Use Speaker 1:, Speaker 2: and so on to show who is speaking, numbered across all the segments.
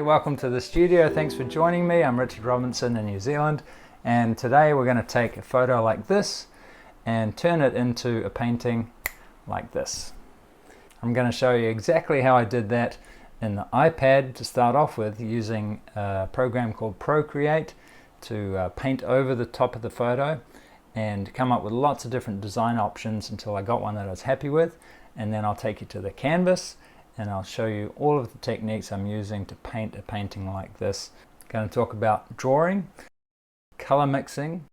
Speaker 1: welcome to the studio. Thanks for joining me. I'm Richard Robinson in New Zealand, and today we're going to take a photo like this and turn it into a painting like this. I'm going to show you exactly how I did that in the iPad to start off with, using a program called Procreate to paint over the top of the photo and come up with lots of different design options until I got one that I was happy with. And then I'll take you to the canvas and I'll show you all of the techniques I'm using to paint a painting like this. I'm going to talk about drawing, color mixing,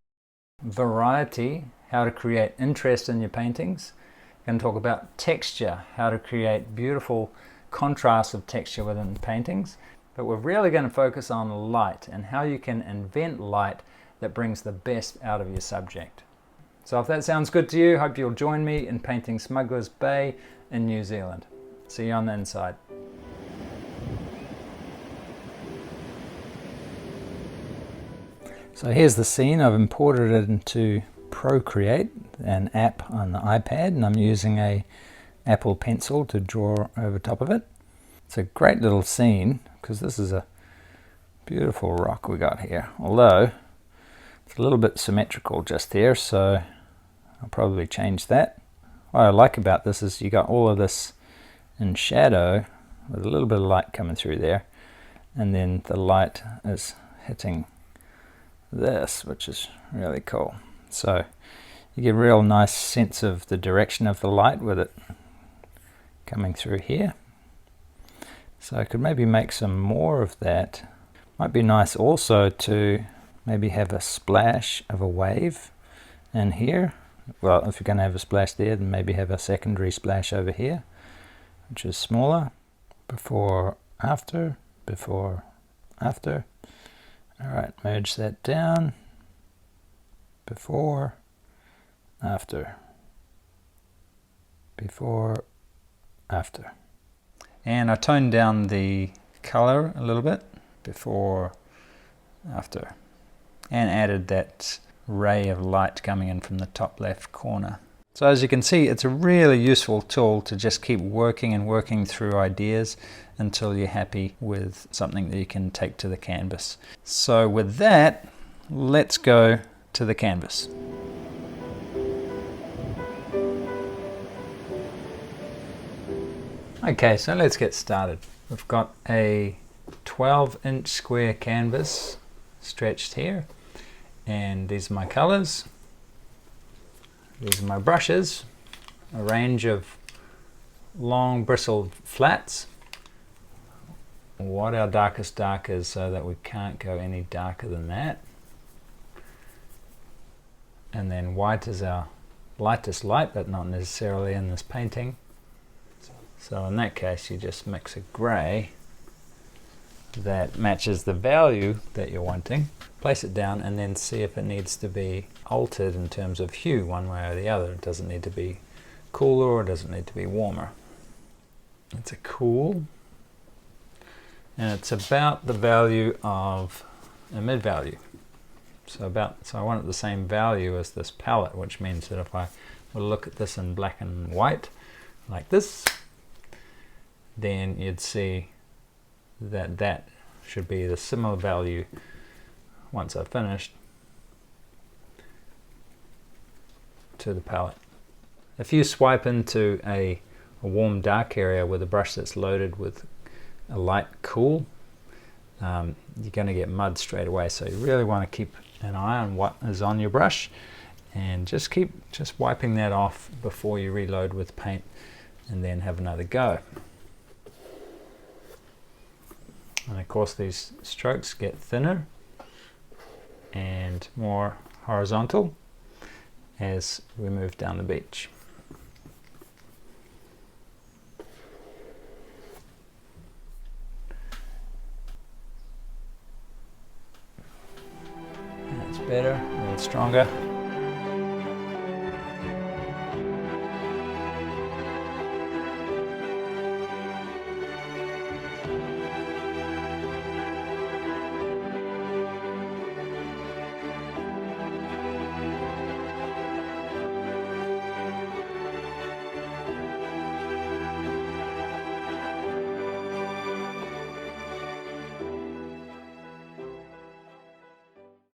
Speaker 1: variety, how to create interest in your paintings. I'm going to talk about texture, how to create beautiful contrast of texture within paintings. But we're really going to focus on light and how you can invent light that brings the best out of your subject. So if that sounds good to you, hope you'll join me in painting Smuggler's Bay in New Zealand. See you on the inside. So here's the scene. I've imported it into Procreate, an app on the iPad, and I'm using a Apple Pencil to draw over top of it. It's a great little scene because this is a beautiful rock we got here, although it's a little bit symmetrical just here, so I'll probably change that. What I like about this is you got all of this in shadow with a little bit of light coming through there, and then the light is hitting this, which is really cool. So you get a real nice sense of the direction of the light with it coming through here. So I could maybe make some more of that. Might be nice also to maybe have a splash of a wave in here. Well, if you're going to have a splash there, then maybe have a secondary splash over here, which is smaller. Before, after, before, after. Alright, merge that down. Before, after. Before, after. And I toned down the color a little bit. Before, after. And added that ray of light coming in from the top left corner. So as you can see, it's a really useful tool to just keep working and working through ideas until you're happy with something that you can take to the canvas. So with that, let's go to the canvas. Okay, so let's get started. We've got a 12-inch square canvas stretched here, and these are my colors. These are my brushes, a range of long bristled flats. What our darkest dark is, so that we can't go any darker than that. And then white is our lightest light, but not necessarily in this painting. So in that case, you just mix a grey that matches the value that you're wanting. Place it down and then see if it needs to be altered in terms of hue one way or the other. It doesn't need to be cooler or it doesn't need to be warmer. It's a cool, and it's about the value of a mid value. So I want it the same value as this palette, which means that if I were to look at this in black and white like this, then you'd see that that should be the similar value once I've finished to the palette. If you swipe into a warm dark area with a brush that's loaded with a light cool, you're going to get mud straight away. So you really want to keep an eye on what is on your brush and just keep wiping that off before you reload with paint, and then have another go. And of course these strokes get thinner and more horizontal as we move down the beach. That's better, a little stronger.